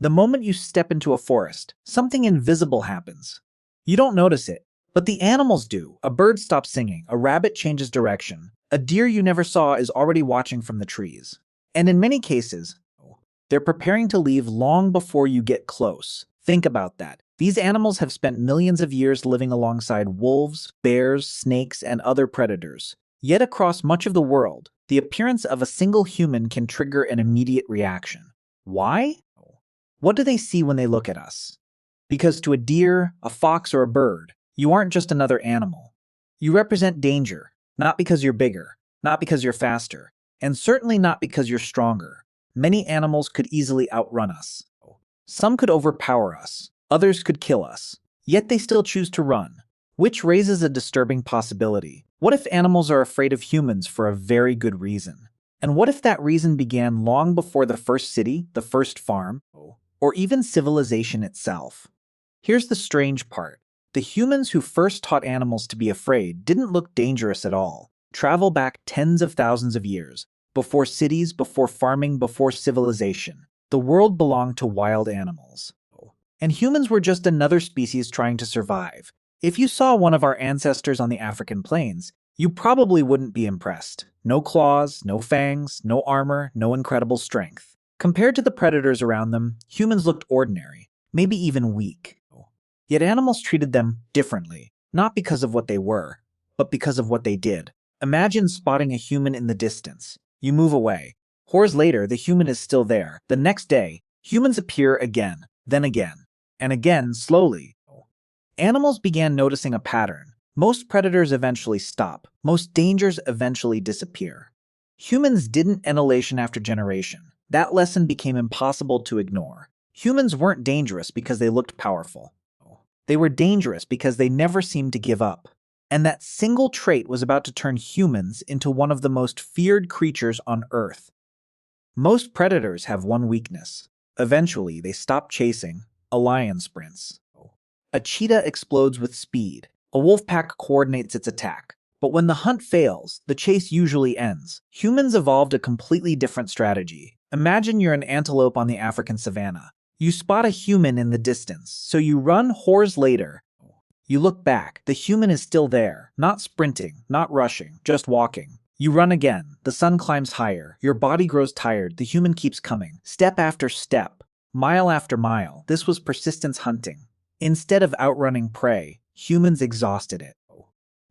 The moment you step into a forest, something invisible happens. You don't notice it, but the animals do. A bird stops singing, a rabbit changes direction, a deer you never saw is already watching from the trees. And in many cases, they're preparing to leave long before you get close. Think about that. These animals have spent millions of years living alongside wolves, bears, snakes, and other predators. Yet across much of the world, the appearance of a single human can trigger an immediate reaction. Why? What do they see when they look at us? Because to a deer, a fox, or a bird, you aren't just another animal. You represent danger, not because you're bigger, not because you're faster, and certainly not because you're stronger. Many animals could easily outrun us. Some could overpower us, others could kill us, yet they still choose to run, which raises a disturbing possibility. What if animals are afraid of humans for a very good reason? And what if that reason began long before the first city, the first farm, or even civilization itself? Here's the strange part. The humans who first taught animals to be afraid didn't look dangerous at all. Travel back tens of thousands of years, before cities, before farming, before civilization. The world belonged to wild animals. And humans were just another species trying to survive. If you saw one of our ancestors on the African plains, you probably wouldn't be impressed. No claws, no fangs, no armor, no incredible strength. Compared to the predators around them, humans looked ordinary, maybe even weak. Yet animals treated them differently, not because of what they were, but because of what they did. Imagine spotting a human in the distance. You move away. Hours later, the human is still there. The next day, humans appear again, then again, and again slowly. Animals began noticing a pattern. Most predators eventually stop. Most dangers eventually disappear. Humans didn't annihilation after generation. That lesson became impossible to ignore. Humans weren't dangerous because they looked powerful. They were dangerous because they never seemed to give up. And that single trait was about to turn humans into one of the most feared creatures on Earth. Most predators have one weakness. Eventually, they stop chasing. A lion sprints. A cheetah explodes with speed. A wolf pack coordinates its attack. But when the hunt fails, the chase usually ends. Humans evolved a completely different strategy. Imagine you're an antelope on the African savanna. You spot a human in the distance, so you run. Hours later. You look back. The human is still there, not sprinting, not rushing, just walking. You run again. The sun climbs higher. Your body grows tired. The human keeps coming. Step after step, mile after mile. This was persistence hunting. Instead of outrunning prey, humans exhausted it.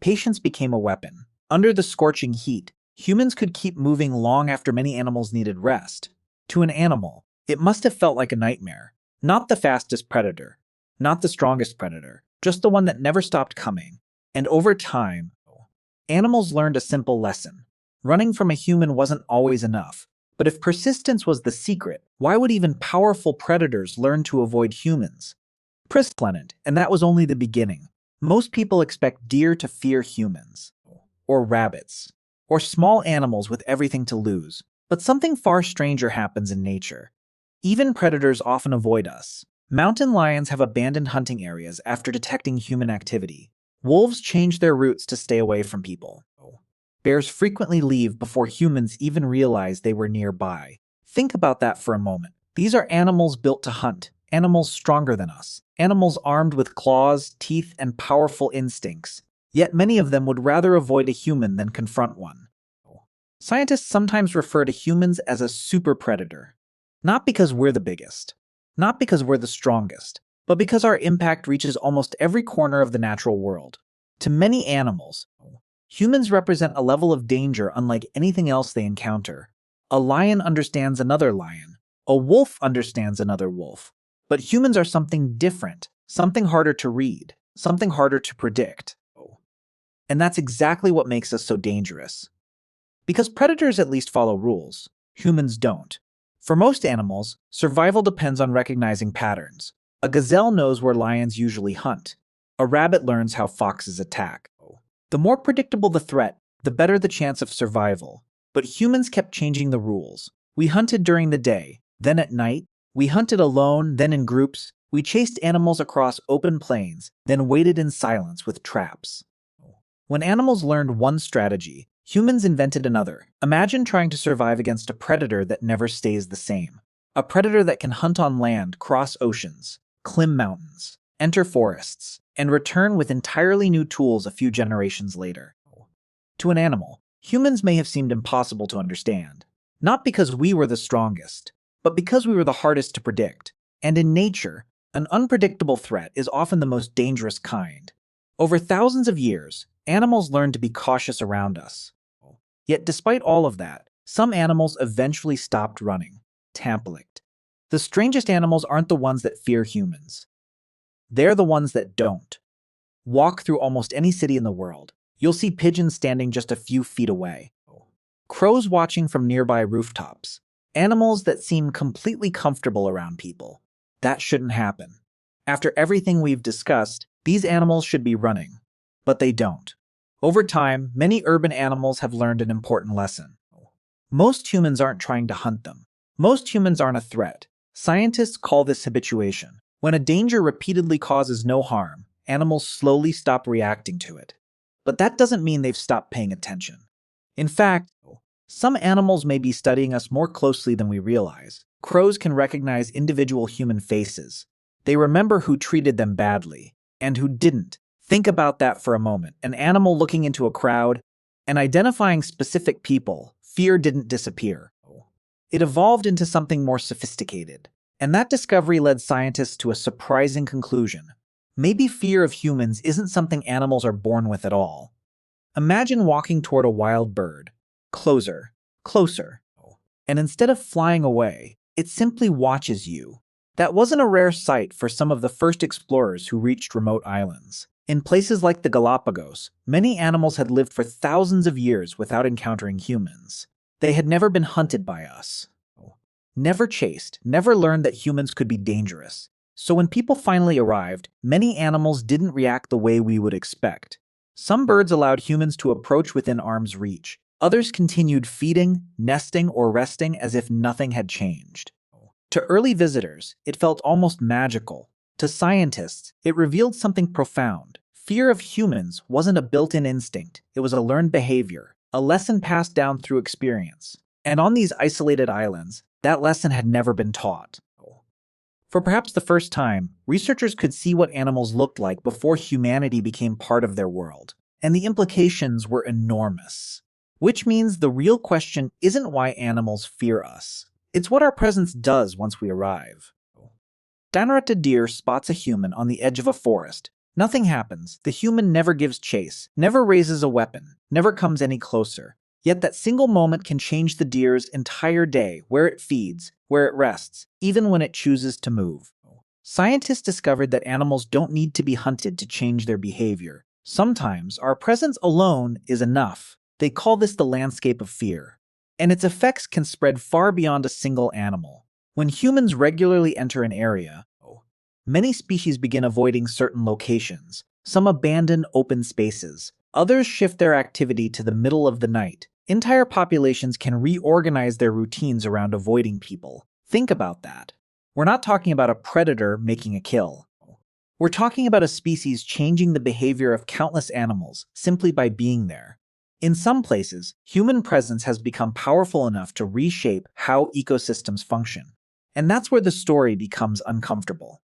Patience became a weapon. Under the scorching heat, humans could keep moving long after many animals needed rest. To an animal, it must have felt like a nightmare. Not the fastest predator, not the strongest predator, just the one that never stopped coming. And over time, animals learned a simple lesson. Running from a human wasn't always enough. But if persistence was the secret, why would even powerful predators learn to avoid humans? Prisplennant, and that was only the beginning. Most people expect deer to fear humans, or rabbits, or small animals with everything to lose. But something far stranger happens in nature. Even predators often avoid us. Mountain lions have abandoned hunting areas after detecting human activity. Wolves change their routes to stay away from people. Bears frequently leave before humans even realize they were nearby. Think about that for a moment. These are animals built to hunt, animals stronger than us, animals armed with claws, teeth, and powerful instincts. Yet many of them would rather avoid a human than confront one. Scientists sometimes refer to humans as a super predator. Not because we're the biggest, not because we're the strongest, but because our impact reaches almost every corner of the natural world. To many animals, humans represent a level of danger unlike anything else they encounter. A lion understands another lion. A wolf understands another wolf. But humans are something different, something harder to read, something harder to predict. And that's exactly what makes us so dangerous. Because predators at least follow rules, humans don't. For most animals, survival depends on recognizing patterns. A gazelle knows where lions usually hunt. A rabbit learns how foxes attack. The more predictable the threat, the better the chance of survival. But humans kept changing the rules. We hunted during the day, then at night. We hunted alone, then in groups. We chased animals across open plains, then waited in silence with traps. When animals learned one strategy, humans invented another. Imagine trying to survive against a predator that never stays the same. A predator that can hunt on land, cross oceans, climb mountains, enter forests, and return with entirely new tools a few generations later. To an animal, humans may have seemed impossible to understand, not because we were the strongest, but because we were the hardest to predict. And in nature, an unpredictable threat is often the most dangerous kind. Over thousands of years, animals learned to be cautious around us. Yet despite all of that, some animals eventually stopped running. Tampolicked. The strangest animals aren't the ones that fear humans. They're the ones that don't. Walk through almost any city in the world. You'll see pigeons standing just a few feet away. Crows watching from nearby rooftops. Animals that seem completely comfortable around people. That shouldn't happen. After everything we've discussed, these animals should be running. But they don't. Over time, many urban animals have learned an important lesson. Most humans aren't trying to hunt them. Most humans aren't a threat. Scientists call this habituation. When a danger repeatedly causes no harm, animals slowly stop reacting to it. But that doesn't mean they've stopped paying attention. In fact, some animals may be studying us more closely than we realize. Crows can recognize individual human faces. They remember who treated them badly and who didn't. Think about that for a moment. An animal looking into a crowd and identifying specific people, fear didn't disappear. It evolved into something more sophisticated. And that discovery led scientists to a surprising conclusion. Maybe fear of humans isn't something animals are born with at all. Imagine walking toward a wild bird. Closer, closer. And instead of flying away, it simply watches you. That wasn't a rare sight for some of the first explorers who reached remote islands. In places like the Galapagos, many animals had lived for thousands of years without encountering humans. They had never been hunted by us. Never chased, never learned that humans could be dangerous. So when people finally arrived, many animals didn't react the way we would expect. Some birds allowed humans to approach within arm's reach. Others continued feeding, nesting, or resting as if nothing had changed. To early visitors, it felt almost magical. To scientists, it revealed something profound. Fear of humans wasn't a built-in instinct, it was a learned behavior, a lesson passed down through experience. And on these isolated islands, that lesson had never been taught. For perhaps the first time, researchers could see what animals looked like before humanity became part of their world. And the implications were enormous. Which means the real question isn't why animals fear us. It's what our presence does once we arrive. Danarata deer spots a human on the edge of a forest. Nothing happens. The human never gives chase, never raises a weapon, never comes any closer. Yet that single moment can change the deer's entire day, where it feeds, where it rests, even when it chooses to move. Scientists discovered that animals don't need to be hunted to change their behavior. Sometimes our presence alone is enough. They call this the landscape of fear. And its effects can spread far beyond a single animal. When humans regularly enter an area, many species begin avoiding certain locations. Some abandon open spaces. Others shift their activity to the middle of the night. Entire populations can reorganize their routines around avoiding people. Think about that. We're not talking about a predator making a kill. We're talking about a species changing the behavior of countless animals simply by being there. In some places, human presence has become powerful enough to reshape how ecosystems function. And that's where the story becomes uncomfortable.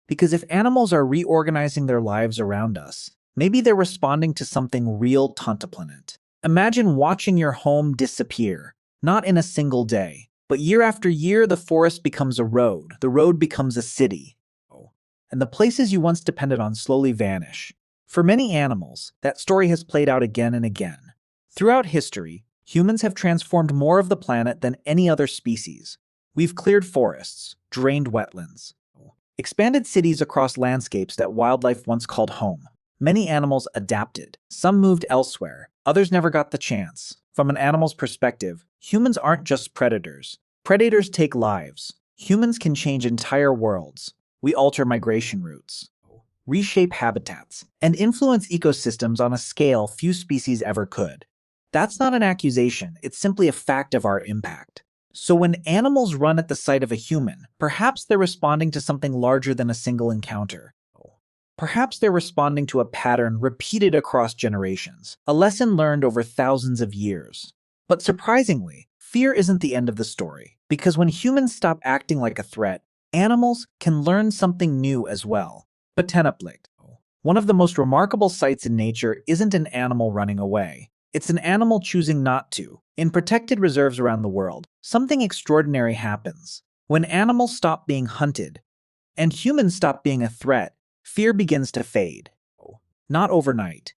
Because if animals are reorganizing their lives around us, maybe they're responding to something real tantaplanent. Imagine watching your home disappear, not in a single day, but year after year the forest becomes a road, the road becomes a city, and the places you once depended on slowly vanish. For many animals, that story has played out again and again. Throughout history, humans have transformed more of the planet than any other species. We've cleared forests, drained wetlands, expanded cities across landscapes that wildlife once called home. Many animals adapted. Some moved elsewhere. Others never got the chance. From an animal's perspective, humans aren't just predators. Predators take lives. Humans can change entire worlds. We alter migration routes, reshape habitats, and influence ecosystems on a scale few species ever could. That's not an accusation, it's simply a fact of our impact. So when animals run at the sight of a human, perhaps they're responding to something larger than a single encounter. Perhaps they're responding to a pattern repeated across generations, a lesson learned over thousands of years. But surprisingly, fear isn't the end of the story. Because when humans stop acting like a threat, animals can learn something new as well. Botanicblick. One of the most remarkable sights in nature isn't an animal running away. It's an animal choosing not to. In protected reserves around the world, something extraordinary happens. When animals stop being hunted and humans stop being a threat, fear begins to fade. Not overnight,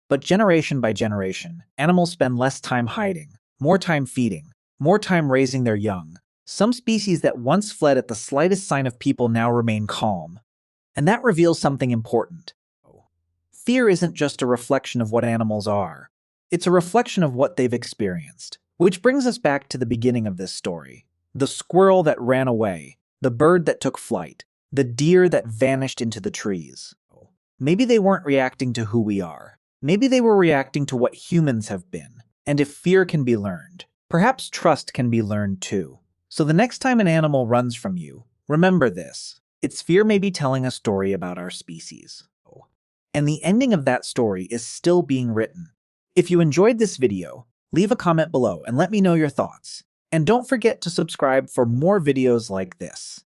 but generation by generation, animals spend less time hiding, more time feeding, more time raising their young. Some species that once fled at the slightest sign of people now remain calm. And that reveals something important. Fear isn't just a reflection of what animals are. It's a reflection of what they've experienced. Which brings us back to the beginning of this story. The squirrel that ran away, the bird that took flight, the deer that vanished into the trees. Maybe they weren't reacting to who we are. Maybe they were reacting to what humans have been. And if fear can be learned, perhaps trust can be learned too. So the next time an animal runs from you, remember this. Its fear may be telling a story about our species. And the ending of that story is still being written. If you enjoyed this video, leave a comment below and let me know your thoughts. And don't forget to subscribe for more videos like this.